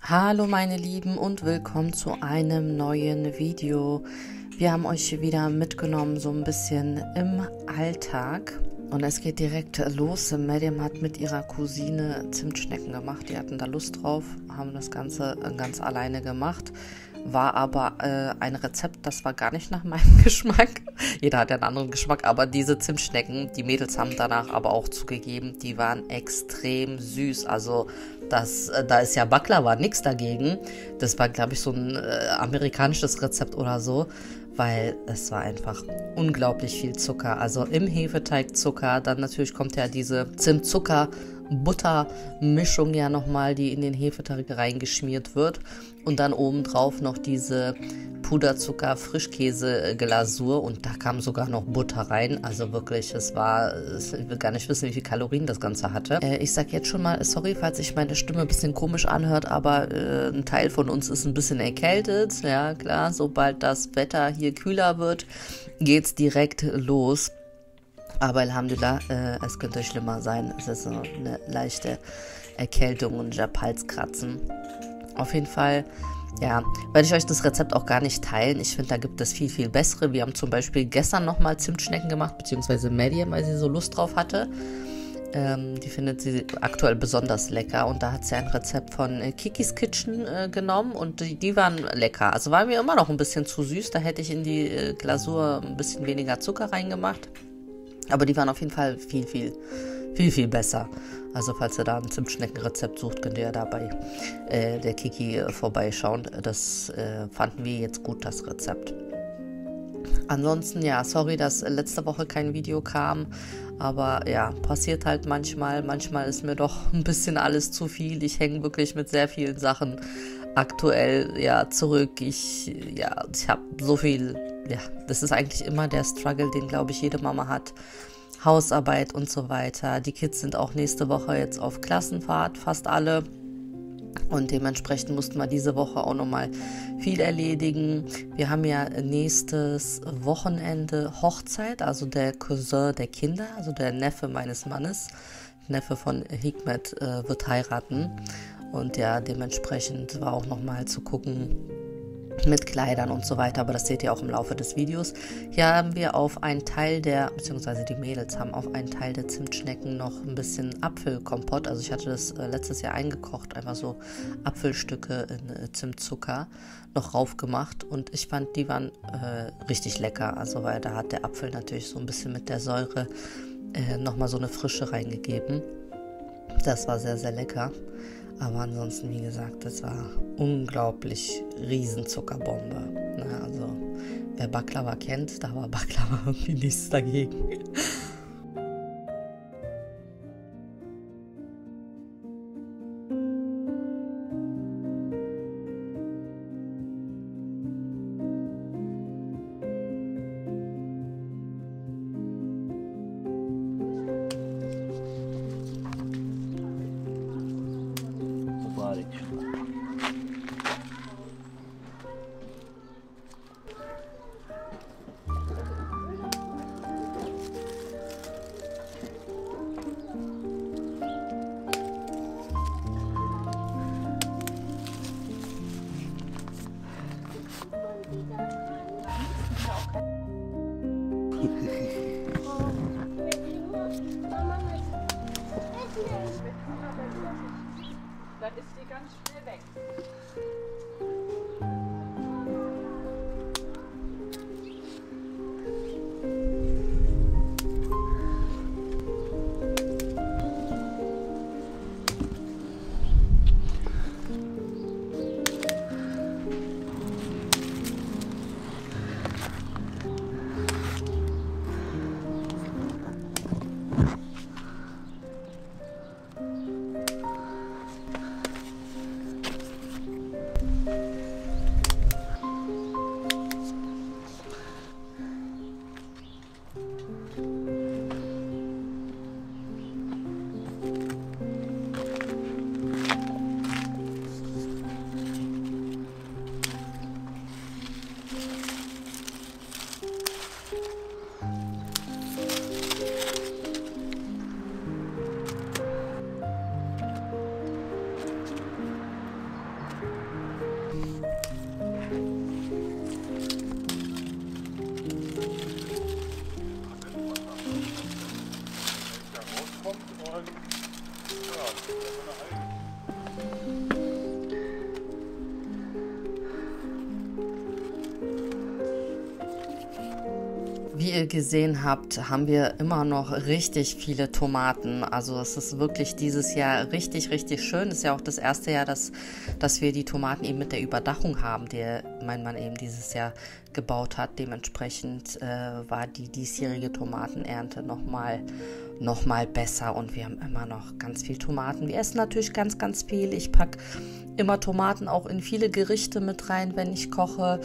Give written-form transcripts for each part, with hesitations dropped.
Hallo meine Lieben und willkommen zu einem neuen Video. Wir haben euch wieder mitgenommen so ein bisschen im Alltag und es geht direkt los. Medium hat mit ihrer Cousine Zimtschnecken gemacht, die hatten da Lust drauf, haben das Ganze ganz alleine gemacht. War aber ein Rezept, das war gar nicht nach meinem Geschmack. Jeder hat ja einen anderen Geschmack, aber diese Zimtschnecken, die Mädels haben danach aber auch zugegeben, die waren extrem süß. Also da ist ja Baklava nichts dagegen. Das war, glaube ich, so ein amerikanisches Rezept oder so, weil es war einfach unglaublich viel Zucker. Also im Hefeteig Zucker, dann natürlich kommt ja diese Zimt-Zucker-Butter-Mischung ja nochmal, die in den Hefeteig reingeschmiert wird. Und dann obendrauf noch diese Puderzucker-Frischkäse-Glasur und da kam sogar noch Butter rein. Also wirklich, ich will gar nicht wissen, wie viel Kalorien das Ganze hatte. Ich sag jetzt schon mal, sorry, falls sich meine Stimme ein bisschen komisch anhört, aber ein Teil von uns ist ein bisschen erkältet. Ja, klar, sobald das Wetter hier kühler wird, geht's direkt los. Aber Alhamdulillah, es könnte schlimmer sein. Es ist so eine leichte Erkältung und ich habe Halskratzen. Auf jeden Fall, ja, werde ich euch das Rezept auch gar nicht teilen. Ich finde, da gibt es viel, viel bessere. Wir haben zum Beispiel gestern nochmal Zimtschnecken gemacht, beziehungsweise Medium, weil sie so Lust drauf hatte. Die findet sie aktuell besonders lecker und da hat sie ein Rezept von Kikis Kitchen genommen und die waren lecker. Also war mir immer noch ein bisschen zu süß, da hätte ich in die Glasur ein bisschen weniger Zucker reingemacht. Aber die waren auf jeden Fall viel, viel besser. Also falls ihr da ein Zimtschneckenrezept sucht, könnt ihr ja da bei der Kiki vorbeischauen. Das fanden wir jetzt gut, das Rezept. Ansonsten, ja, sorry, dass letzte Woche kein Video kam. Aber ja, passiert halt manchmal. Manchmal ist mir doch ein bisschen alles zu viel. Ich hänge wirklich mit sehr vielen Sachen aktuell ja zurück. Ich habe so viel, ja, das ist eigentlich immer der Struggle, den, glaube ich, jede Mama hat. Hausarbeit und so weiter. Die Kids sind auch nächste Woche jetzt auf Klassenfahrt, fast alle. Und dementsprechend mussten wir diese Woche auch nochmal viel erledigen. Wir haben ja nächstes Wochenende Hochzeit, also der Cousin der Kinder, also der Neffe meines Mannes, Neffe von Hikmet, wird heiraten. Und ja, dementsprechend war auch nochmal zu gucken mit Kleidern und so weiter, aber das seht ihr auch im Laufe des Videos. Hier haben wir auf einen Teil beziehungsweise die Mädels haben auf einen Teil der Zimtschnecken noch ein bisschen Apfelkompott, also ich hatte das letztes Jahr eingekocht, einfach so Apfelstücke in Zimtzucker noch raufgemacht und ich fand, die waren richtig lecker, also weil da hat der Apfel natürlich so ein bisschen mit der Säure nochmal so eine Frische reingegeben. Das war sehr, sehr lecker. Aber ansonsten, wie gesagt, das war unglaublich Riesenzuckerbombe. Na, also, wer Baklava kennt, da war Baklava irgendwie nichts dagegen. Dann ist die ganz schnell weg. Wie ihr gesehen habt, haben wir immer noch richtig viele Tomaten. Also es ist wirklich dieses Jahr richtig, richtig schön. Es ist ja auch das erste Jahr, dass wir die Tomaten eben mit der Überdachung haben, die mein Mann eben dieses Jahr gebaut hat. Dementsprechend war die diesjährige Tomatenernte noch mal besser und wir haben immer noch ganz viel Tomaten. Wir essen natürlich ganz, ganz viel. Ich packe immer Tomaten auch in viele Gerichte mit rein, wenn ich koche.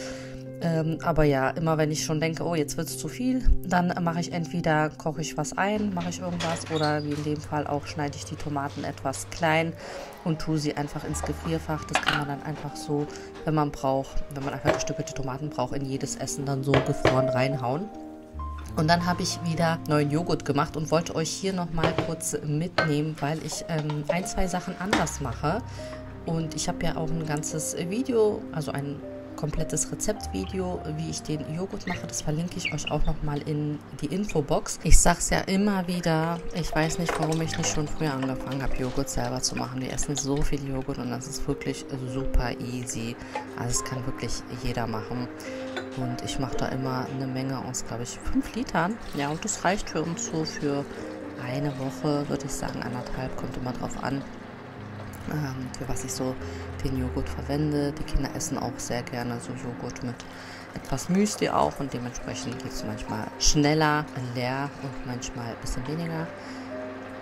Aber ja, immer wenn ich schon denke, oh, jetzt wird es zu viel, dann koche ich was ein, mache ich irgendwas oder wie in dem Fall auch schneide ich die Tomaten etwas klein und tue sie einfach ins Gefrierfach. Das kann man dann einfach so, wenn man einfach gestückelte Tomaten braucht, in jedes Essen dann so gefroren reinhauen. Und dann habe ich wieder neuen Joghurt gemacht und wollte euch hier nochmal kurz mitnehmen, weil ich 2 Sachen anders mache. Und ich habe ja auch ein ganzes Video, also ein komplettes Rezeptvideo, wie ich den Joghurt mache. Das verlinke ich euch auch nochmal in die Infobox. Ich sage es ja immer wieder, ich weiß nicht, warum ich nicht schon früher angefangen habe, Joghurt selber zu machen. Wir essen so viel Joghurt und das ist wirklich super easy. Also es kann wirklich jeder machen. Und ich mache da immer eine Menge aus, glaube ich, 5 Litern. Ja, und das reicht für uns so für eine Woche, würde ich sagen, 1,5, kommt immer drauf an, für was ich so den Joghurt verwende. Die Kinder essen auch sehr gerne so Joghurt mit etwas Müsli auch und dementsprechend geht es manchmal schneller leer und manchmal ein bisschen weniger.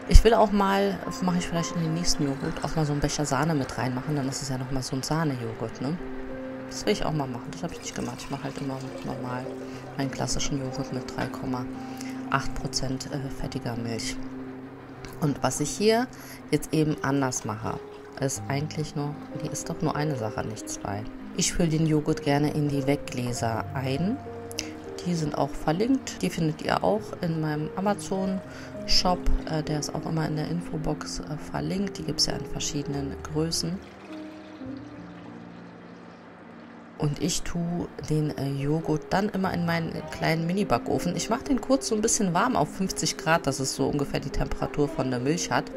Ich will auch mal, das mache ich vielleicht in den nächsten Joghurt, auch mal so einen Becher Sahne mit reinmachen, dann ist es ja nochmal so ein Sahnejoghurt, ne? Das will ich auch mal machen, das habe ich nicht gemacht. Ich mache halt immer normal meinen klassischen Joghurt mit 3,8% fettiger Milch. Und was ich hier jetzt eben anders mache, ist eigentlich ist doch nur eine Sache, nicht 2. Ich fülle den Joghurt gerne in die Weggläser ein. Die sind auch verlinkt. Die findet ihr auch in meinem Amazon-Shop. Der ist auch immer in der Infobox verlinkt. Die gibt es ja in verschiedenen Größen. Und ich tue den Joghurt dann immer in meinen kleinen Mini-Backofen. Ich mache den kurz so ein bisschen warm auf 50 Grad, dass es so ungefähr die Temperatur von der Milch hat.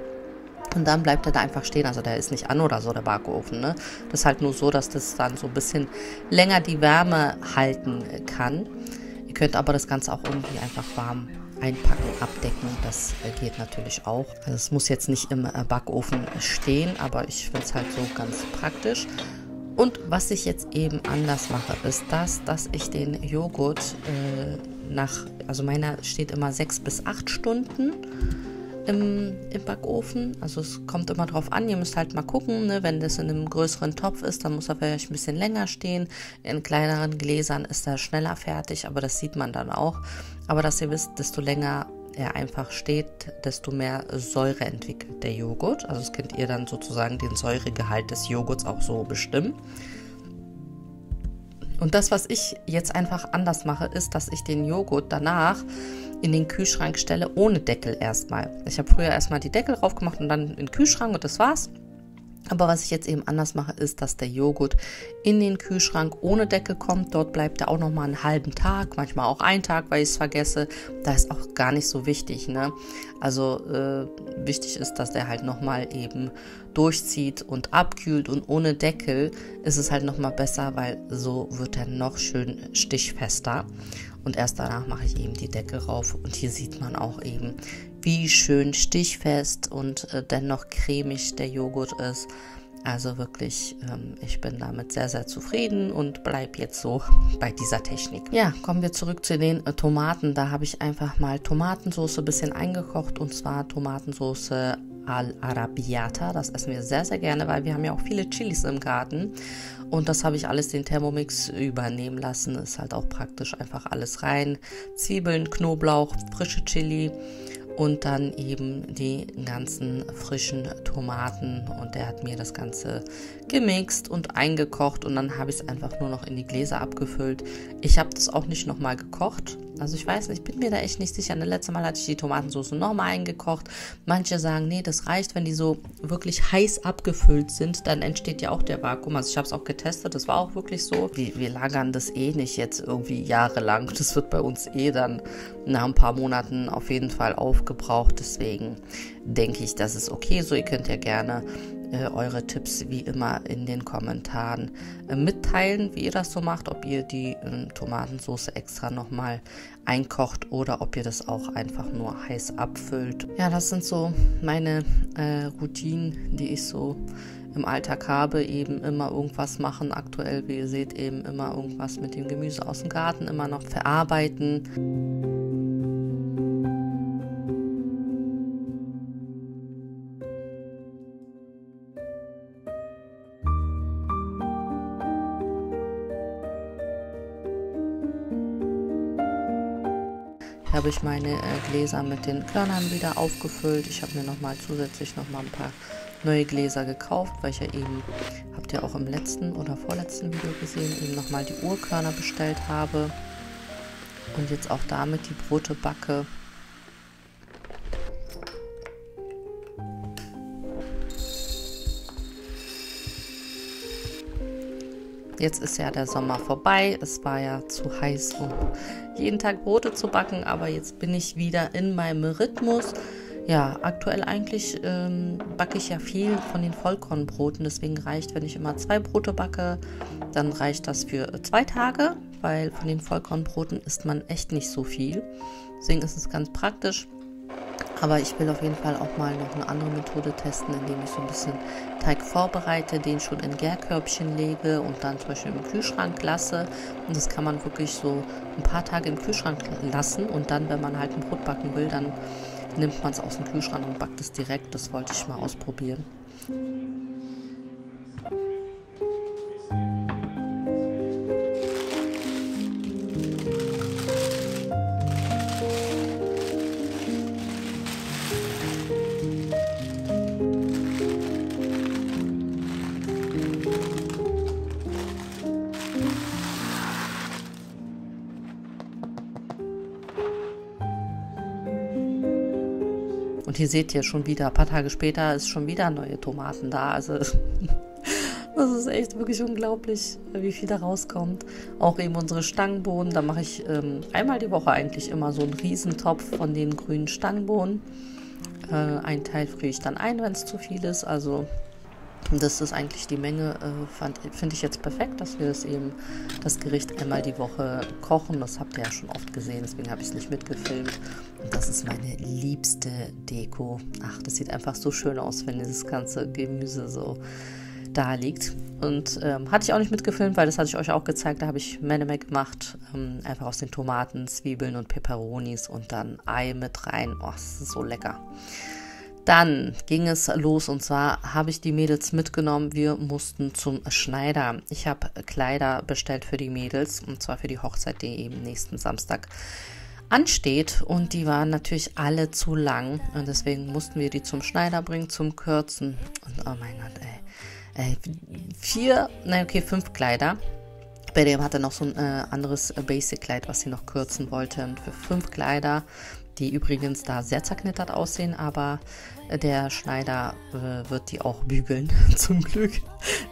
Und dann bleibt er da einfach stehen. Also der ist nicht an oder so, der Backofen, ne? Das ist halt nur so, dass das dann so ein bisschen länger die Wärme halten kann. Ihr könnt aber das Ganze auch irgendwie einfach warm einpacken, abdecken. Das geht natürlich auch. Also es muss jetzt nicht im Backofen stehen, aber ich finde es halt so ganz praktisch. Und was ich jetzt eben anders mache, ist dass ich den Joghurt also meiner steht immer 6 bis 8 Stunden im Backofen. Also es kommt immer drauf an, ihr müsst halt mal gucken, ne? Wenn das in einem größeren Topf ist, dann muss er vielleicht ein bisschen länger stehen. In kleineren Gläsern ist er schneller fertig, aber das sieht man dann auch. Aber dass ihr wisst, desto länger er einfach steht, desto mehr Säure entwickelt der Joghurt. Also das könnt ihr dann sozusagen den Säuregehalt des Joghurts auch so bestimmen. Und das, was ich jetzt einfach anders mache, ist, dass ich den Joghurt danach in den Kühlschrank stelle, ohne Deckel erstmal. Ich habe früher erstmal die Deckel drauf gemacht und dann in den Kühlschrank und das war's. Aber was ich jetzt eben anders mache, ist, dass der Joghurt in den Kühlschrank ohne Deckel kommt. Dort bleibt er auch nochmal einen halben Tag, manchmal auch einen Tag, weil ich es vergesse. Da ist auch gar nicht so wichtig, ne? Also wichtig ist, dass der halt nochmal eben durchzieht und abkühlt und ohne Deckel ist es halt nochmal besser, weil so wird er noch schön stichfester. Und erst danach mache ich eben die Deckel rauf und hier sieht man auch eben, wie schön stichfest und dennoch cremig der Joghurt ist. Also wirklich, ich bin damit sehr, sehr zufrieden und bleibe jetzt so bei dieser Technik. Ja, kommen wir zurück zu den Tomaten. Da habe ich einfach mal Tomatensauce ein bisschen eingekocht und zwar Tomatensauce Al-Arabiata. Das essen wir sehr, sehr gerne, weil wir haben ja auch viele Chilis im Garten. Und das habe ich alles den Thermomix übernehmen lassen. Ist halt auch praktisch, einfach alles rein. Zwiebeln, Knoblauch, frische Chili und dann eben die ganzen frischen Tomaten. Und der hat mir das Ganze gemixt und eingekocht und dann habe ich es einfach nur noch in die Gläser abgefüllt. Ich habe das auch nicht nochmal gekocht. Also ich weiß nicht, ich bin mir da echt nicht sicher. Das letzte Mal hatte ich die Tomatensauce nochmal eingekocht. Manche sagen, nee, das reicht, wenn die so wirklich heiß abgefüllt sind, dann entsteht ja auch der Vakuum. Also ich habe es auch getestet, das war auch wirklich so. Wir lagern das eh nicht jetzt irgendwie jahrelang. Das wird bei uns eh dann nach ein paar Monaten auf jeden Fall aufgebraucht. Deswegen denke ich, das ist okay so. Ihr könnt ja gerne eure Tipps wie immer in den Kommentaren mitteilen, wie ihr das so macht, ob ihr die Tomatensauce extra nochmal einkocht oder ob ihr das auch einfach nur heiß abfüllt. Ja, das sind so meine Routinen, die ich so im Alltag habe, eben immer irgendwas machen. Aktuell, wie ihr seht, eben immer irgendwas mit dem Gemüse aus dem Garten, immer noch verarbeiten. Habe ich meine Gläser mit den Körnern wieder aufgefüllt. Ich habe mir zusätzlich nochmal ein paar neue Gläser gekauft, weil ich ja eben, habt ihr auch im letzten oder vorletzten Video gesehen, eben nochmal die Urkörner bestellt habe und jetzt auch damit die Brote backe. Jetzt ist ja der Sommer vorbei, es war ja zu heiß, um jeden Tag Brote zu backen, aber jetzt bin ich wieder in meinem Rhythmus. Ja, aktuell eigentlich backe ich ja viel von den Vollkornbroten, deswegen reicht, wenn ich immer 2 Brote backe, dann reicht das für 2 Tage, weil von den Vollkornbroten isst man echt nicht so viel. Deswegen ist es ganz praktisch. Aber ich will auf jeden Fall auch mal noch eine andere Methode testen, indem ich so ein bisschen Teig vorbereite, den schon in Gärkörbchen lege und dann zum Beispiel im Kühlschrank lasse. Und das kann man wirklich so ein paar Tage im Kühlschrank lassen und dann, wenn man halt ein Brot backen will, dann nimmt man es aus dem Kühlschrank und backt es direkt. Das wollte ich mal ausprobieren. Und hier seht ihr schon wieder, ein paar Tage später ist schon wieder neue Tomaten da. Also das ist echt wirklich unglaublich, wie viel da rauskommt. Auch eben unsere Stangenbohnen, da mache ich einmal die Woche eigentlich immer so einen Riesentopf von den grünen Stangenbohnen. Ein Teil friere ich dann ein, wenn es zu viel ist. Also das ist eigentlich die Menge, finde ich jetzt perfekt, dass wir das Gericht einmal die Woche kochen. Das habt ihr ja schon oft gesehen, deswegen habe ich es nicht mitgefilmt. Und das ist meine liebste Deko. Ach, das sieht einfach so schön aus, wenn dieses ganze Gemüse so da liegt. Und hatte ich auch nicht mitgefilmt, weil das hatte ich euch auch gezeigt. Da habe ich Menemek gemacht, einfach aus den Tomaten, Zwiebeln und Peperonis und dann Ei mit rein. Oh, das ist so lecker. Dann ging es los und zwar habe ich die Mädels mitgenommen. Wir mussten zum Schneider. Ich habe Kleider bestellt für die Mädels und zwar für die Hochzeit, die eben nächsten Samstag ansteht. Und die waren natürlich alle zu lang und deswegen mussten wir die zum Schneider bringen, zum Kürzen. Und oh mein Gott, ey. 5 Kleider. Bei dem hatte noch so ein anderes Basic-Kleid, was sie noch kürzen wollte. Und für 5 Kleider, die übrigens da sehr zerknittert aussehen, aber der Schneider wird die auch bügeln, zum Glück.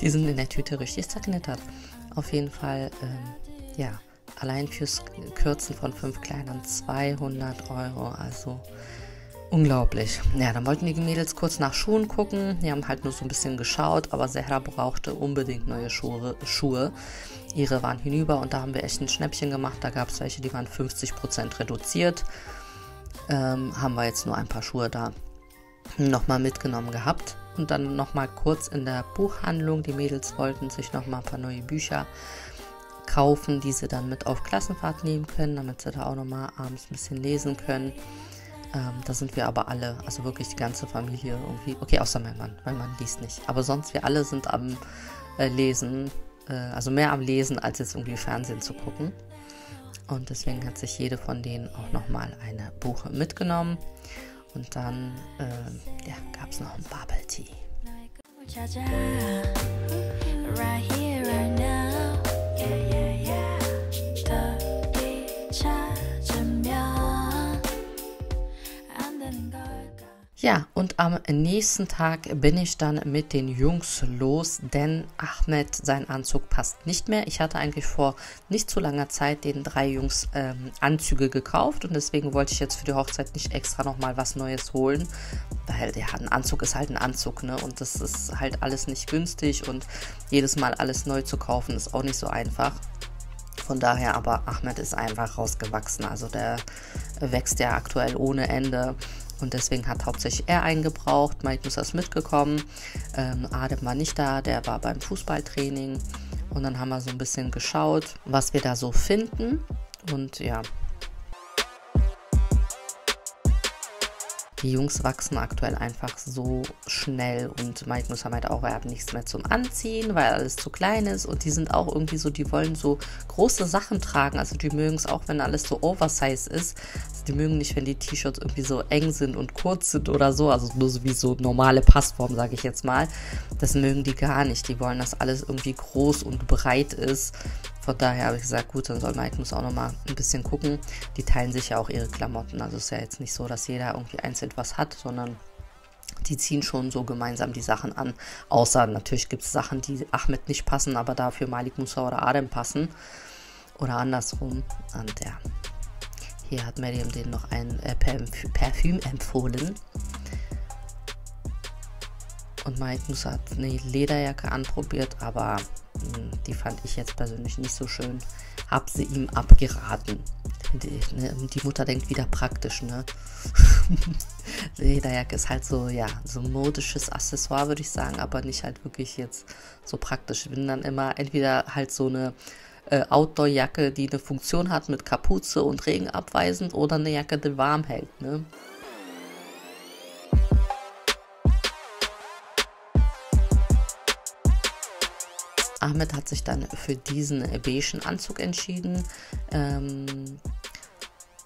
Die sind in der Tüte richtig zerknittert. Auf jeden Fall, ja, allein fürs Kürzen von 5 Kleidern 200 €, also unglaublich. Ja, dann wollten die Mädels kurz nach Schuhen gucken. Die haben halt nur so ein bisschen geschaut, aber Zehra brauchte unbedingt neue Schuhe. Ihre waren hinüber und da haben wir echt ein Schnäppchen gemacht. Da gab es welche, die waren 50% reduziert. Haben wir jetzt nur ein paar Schuhe da nochmal mitgenommen gehabt. Und dann nochmal kurz in der Buchhandlung. Die Mädels wollten sich nochmal ein paar neue Bücher kaufen, die sie dann mit auf Klassenfahrt nehmen können, damit sie da auch nochmal abends ein bisschen lesen können. Da sind wir aber alle, also wirklich die ganze Familie irgendwie, okay, außer mein Mann liest nicht, aber sonst wir alle sind am Lesen, also mehr am Lesen, als jetzt irgendwie Fernsehen zu gucken. Und deswegen hat sich jede von denen auch nochmal ein Buch mitgenommen. Und dann gab es noch ein Bubble Tea. Ja, und am nächsten Tag bin ich dann mit den Jungs los, denn Ahmed, sein Anzug passt nicht mehr. Ich hatte eigentlich vor nicht zu langer Zeit den 3 Jungs Anzüge gekauft und deswegen wollte ich jetzt für die Hochzeit nicht extra nochmal was Neues holen, weil ja, ein Anzug ist halt ein Anzug, ne? Und das ist halt alles nicht günstig und jedes Mal alles neu zu kaufen ist auch nicht so einfach. Von daher aber Ahmed ist einfach rausgewachsen, also der wächst ja aktuell ohne Ende und deswegen hat hauptsächlich er einen gebraucht. Mike Musa ist mitgekommen, Adem war nicht da, der war beim Fußballtraining und dann haben wir so ein bisschen geschaut, was wir da so finden und ja. Die Jungs wachsen aktuell einfach so schnell und Mike Musa meint auch, er hat nichts mehr zum Anziehen, weil alles zu klein ist und die sind auch irgendwie so, die wollen so große Sachen tragen, also die mögen es auch, wenn alles so oversize ist, also die mögen nicht, wenn die T-Shirts irgendwie so eng sind und kurz sind oder so, also nur so wie so normale Passform, sage ich jetzt mal, das mögen die gar nicht, die wollen, dass alles irgendwie groß und breit ist. Von daher habe ich gesagt, gut, dann soll Mike Musa auch nochmal ein bisschen gucken. Die teilen sich ja auch ihre Klamotten. Also es ist ja jetzt nicht so, dass jeder irgendwie einzeln was hat, sondern die ziehen schon so gemeinsam die Sachen an. Außer natürlich gibt es Sachen, die Ahmed nicht passen, aber dafür Malik Musa oder Adem passen. Oder andersrum. Und ja, hier hat Mariam denen noch ein Parfüm empfohlen. Und Mike Musa hat eine Lederjacke anprobiert, aber die fand ich jetzt persönlich nicht so schön. Hab sie ihm abgeraten. Die Mutter denkt wieder praktisch, ne? Lederjacke ist halt so, ja, so ein modisches Accessoire, würde ich sagen, aber nicht halt wirklich jetzt so praktisch. Ich bin dann immer entweder halt so eine Outdoor-Jacke, die eine Funktion hat mit Kapuze und Regen abweisend oder eine Jacke, die warm hält, ne? Ahmed hat sich dann für diesen beigen Anzug entschieden.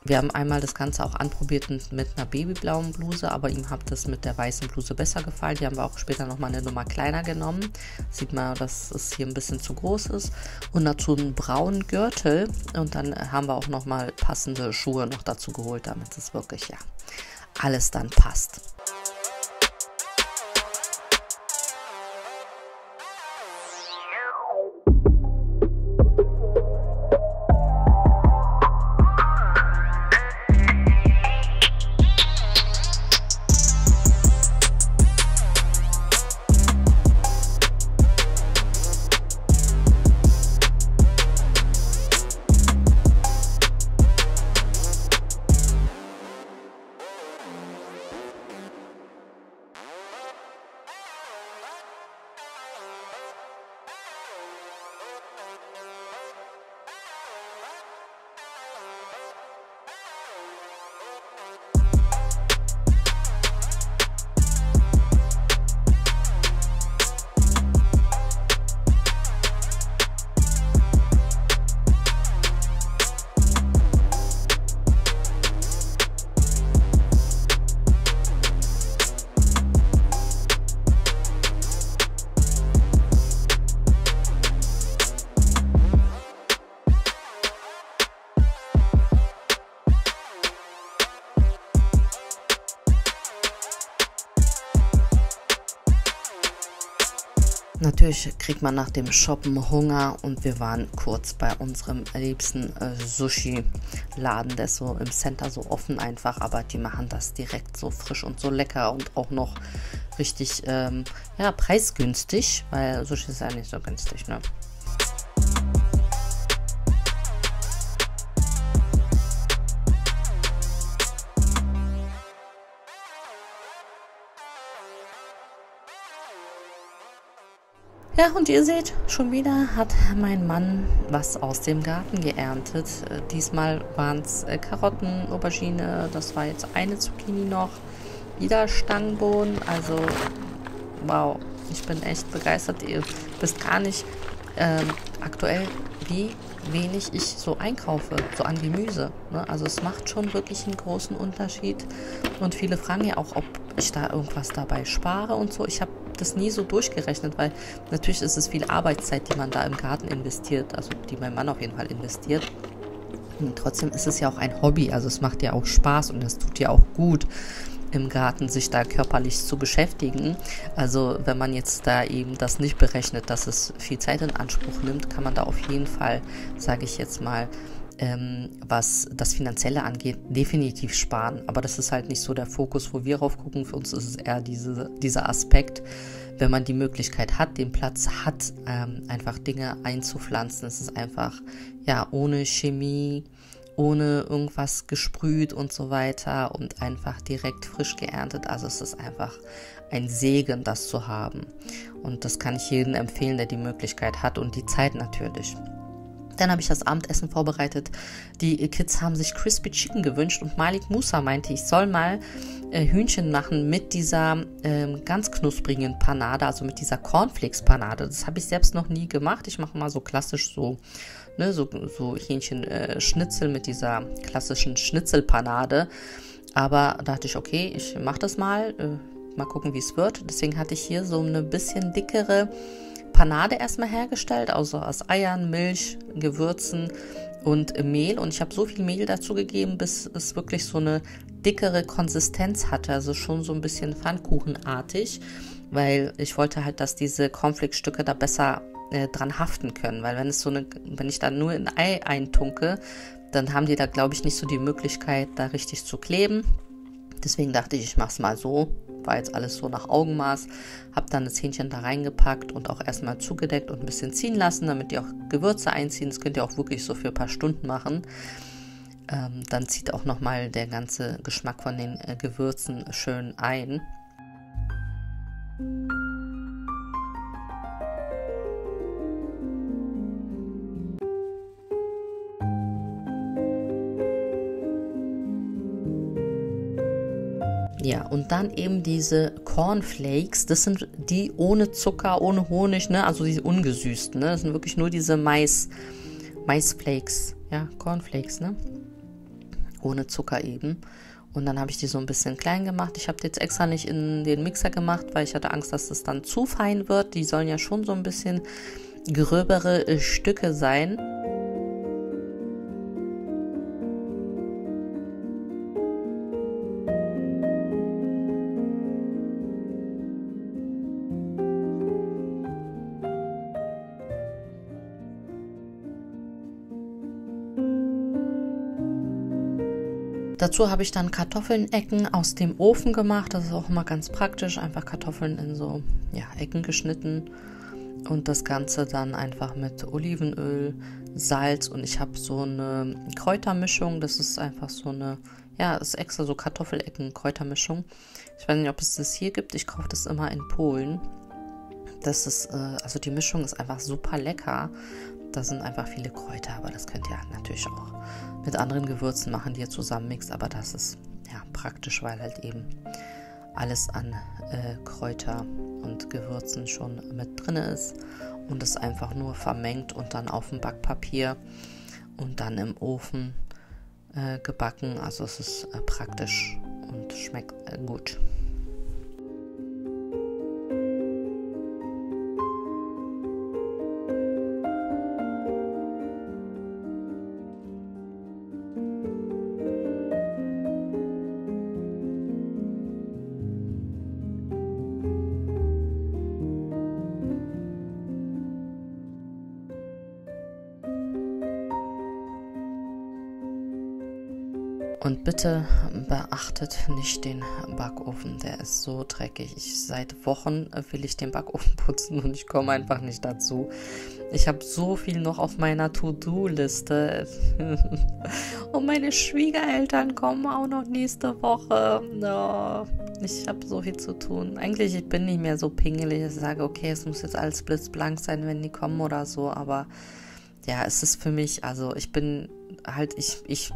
Wir haben einmal das Ganze auch anprobiert mit einer babyblauen Bluse, aber ihm hat das mit der weißen Bluse besser gefallen. Die haben wir auch später nochmal eine Nummer kleiner genommen. Sieht man, dass es hier ein bisschen zu groß ist. Und dazu einen braunen Gürtel. Und dann haben wir auch nochmal passende Schuhe noch dazu geholt, damit es wirklich, ja, alles dann passt. Natürlich kriegt man nach dem Shoppen Hunger und wir waren kurz bei unserem liebsten Sushi-Laden, der ist so im Center so offen einfach, aber die machen das direkt so frisch und so lecker und auch noch richtig, ja, preisgünstig, weil Sushi ist ja nicht so günstig, ne? Ja, und ihr seht, schon wieder hat mein Mann was aus dem Garten geerntet. Diesmal waren es Karotten, Aubergine, das war jetzt eine Zucchini noch, wieder Stangenbohnen, also wow, ich bin echt begeistert. Ihr wisst gar nicht aktuell, wie wenig ich so einkaufe, so an Gemüse, ne? Also es macht schon wirklich einen großen Unterschied und viele fragen ja auch, ob ich da irgendwas dabei spare und so. Ich habe das nie so durchgerechnet, weil natürlich ist es viel Arbeitszeit, die man da im Garten investiert, also die mein Mann auf jeden Fall investiert. Und trotzdem ist es ja auch ein Hobby, also es macht ja auch Spaß und es tut ja auch gut, im Garten sich da körperlich zu beschäftigen. Also wenn man jetzt da eben das nicht berechnet, dass es viel Zeit in Anspruch nimmt, kann man da auf jeden Fall, sage ich jetzt mal, was das Finanzielle angeht, definitiv sparen. Aber das ist halt nicht so der Fokus, wo wir drauf gucken. Für uns ist es eher dieser Aspekt, wenn man die Möglichkeit hat, den Platz hat, einfach Dinge einzupflanzen. Es ist einfach, ja, ohne Chemie, ohne irgendwas gesprüht und so weiter und einfach direkt frisch geerntet. Also es ist einfach ein Segen, das zu haben. Und das kann ich jedem empfehlen, der die Möglichkeit hat und die Zeit natürlich. Dann habe ich das Abendessen vorbereitet. Die Kids haben sich Crispy Chicken gewünscht und Malik Musa meinte, ich soll mal Hühnchen machen mit dieser ganz knusprigen Panade, also mit dieser Cornflakes-Panade. Das habe ich selbst noch nie gemacht. Ich mache mal so klassisch so Hähnchen-Schnitzel mit dieser klassischen Schnitzelpanade. Aber da dachte ich, okay, ich mache das mal gucken, wie es wird. Deswegen hatte ich hier so eine bisschen dickere Panade erstmal hergestellt, also aus Eiern, Milch, Gewürzen und Mehl. Und ich habe so viel Mehl dazu gegeben, bis es wirklich so eine dickere Konsistenz hatte, also schon so ein bisschen Pfannkuchenartig, weil ich wollte halt, dass diese Cornflakes-Stücke da besser dran haften können, weil wenn ich da nur ein Ei eintunke, dann haben die da, glaube ich, nicht so die Möglichkeit, da richtig zu kleben. Deswegen dachte ich mache es mal so. War jetzt alles so nach Augenmaß. Habe dann das Hähnchen da reingepackt und auch erstmal zugedeckt und ein bisschen ziehen lassen, damit die auch Gewürze einziehen. Das könnt ihr auch wirklich so für ein paar Stunden machen. Dann zieht auch nochmal der ganze Geschmack von den Gewürzen schön ein. Ja, und dann eben diese Cornflakes, das sind die ohne Zucker, ohne Honig, ne, also diese ungesüßten, ne, das sind wirklich nur diese Maisflakes, ja, Cornflakes, ne, ohne Zucker eben. Und dann habe ich die so ein bisschen klein gemacht. Ich habe die jetzt extra nicht in den Mixer gemacht, weil ich hatte Angst, dass das dann zu fein wird. Die sollen ja schon so ein bisschen gröbere Stücke sein. Dazu habe ich dann Kartoffeln-Ecken aus dem Ofen gemacht. Das ist auch immer ganz praktisch. Einfach Kartoffeln in so Ecken geschnitten und das Ganze dann einfach mit Olivenöl, Salz und ich habe so eine Kräutermischung. Das ist einfach so eine, ist extra so Kartoffelecken-Kräutermischung. Ich weiß nicht, ob es das hier gibt. Ich kaufe das immer in Polen. Das ist, also die Mischung ist einfach super lecker. Da sind einfach viele Kräuter, aber das könnt ihr natürlich auch mit anderen Gewürzen machen, die ihr zusammenmixt. Aber das ist praktisch, weil halt eben alles an Kräuter und Gewürzen schon mit drin ist und es einfach nur vermengt und dann auf dem Backpapier und dann im Ofen gebacken. Also es ist praktisch und schmeckt gut. Und bitte beachtet nicht den Backofen, der ist so dreckig. Seit Wochen will ich den Backofen putzen und ich komme einfach nicht dazu. Ich habe so viel noch auf meiner To-Do-Liste. Und meine Schwiegereltern kommen auch noch nächste Woche. Oh, ich habe so viel zu tun. Eigentlich ich bin nicht mehr so pingelig. Ich sage, okay, es muss jetzt alles blitzblank sein, wenn die kommen oder so. Aber ja, es ist für mich, also ich bin halt, ich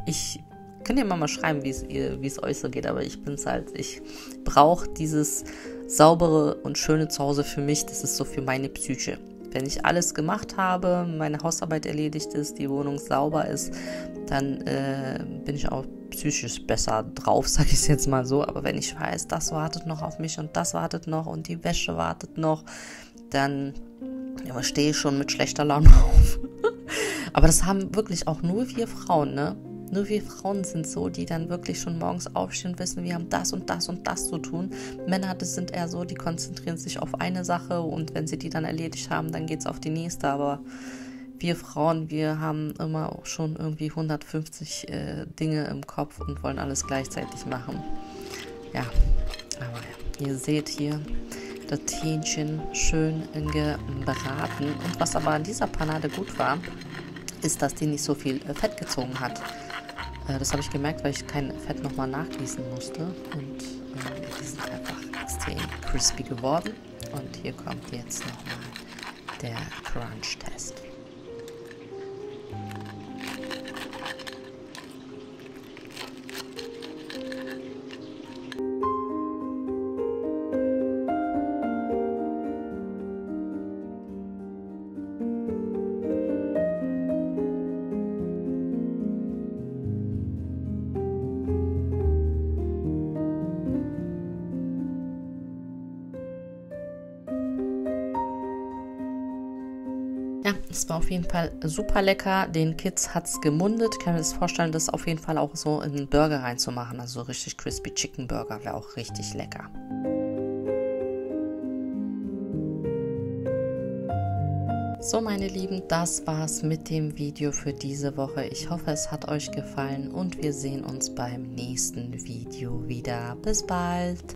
könnt ihr mal schreiben, wie es euch so geht, aber ich bin's halt, ich brauche dieses saubere und schöne Zuhause für mich, das ist so für meine Psyche. Wenn ich alles gemacht habe, meine Hausarbeit erledigt ist, die Wohnung sauber ist, dann bin ich auch psychisch besser drauf, sage ich es jetzt mal so. Aber wenn ich weiß, das wartet noch auf mich und das wartet noch und die Wäsche wartet noch, dann stehe ich schon mit schlechter Laune auf. Aber das haben wirklich auch nur wir Frauen, ne? Nur wir Frauen sind so, die dann wirklich schon morgens aufstehen und wissen, wir haben das und das und das zu tun. Männer, das sind eher so, die konzentrieren sich auf eine Sache und wenn sie die dann erledigt haben, dann geht es auf die nächste. Aber wir Frauen, wir haben immer auch schon irgendwie 150 Dinge im Kopf und wollen alles gleichzeitig machen. Ja, aber ja, ihr seht hier das Hähnchen schön gebraten. Und was aber an dieser Panade gut war, ist, dass die nicht so viel Fett gezogen hat. Das habe ich gemerkt, weil ich kein Fett nochmal nachgießen musste. Und die sind einfach extrem crispy geworden. Und hier kommt jetzt nochmal der Crunch-Test. Ja, es war auf jeden Fall super lecker. Den Kids hat es gemundet. Ich kann mir das vorstellen, das auf jeden Fall auch so in einen Burger reinzumachen. Also so richtig Crispy Chicken Burger wäre auch richtig lecker. So, meine Lieben, das war's mit dem Video für diese Woche. Ich hoffe, es hat euch gefallen und wir sehen uns beim nächsten Video wieder. Bis bald!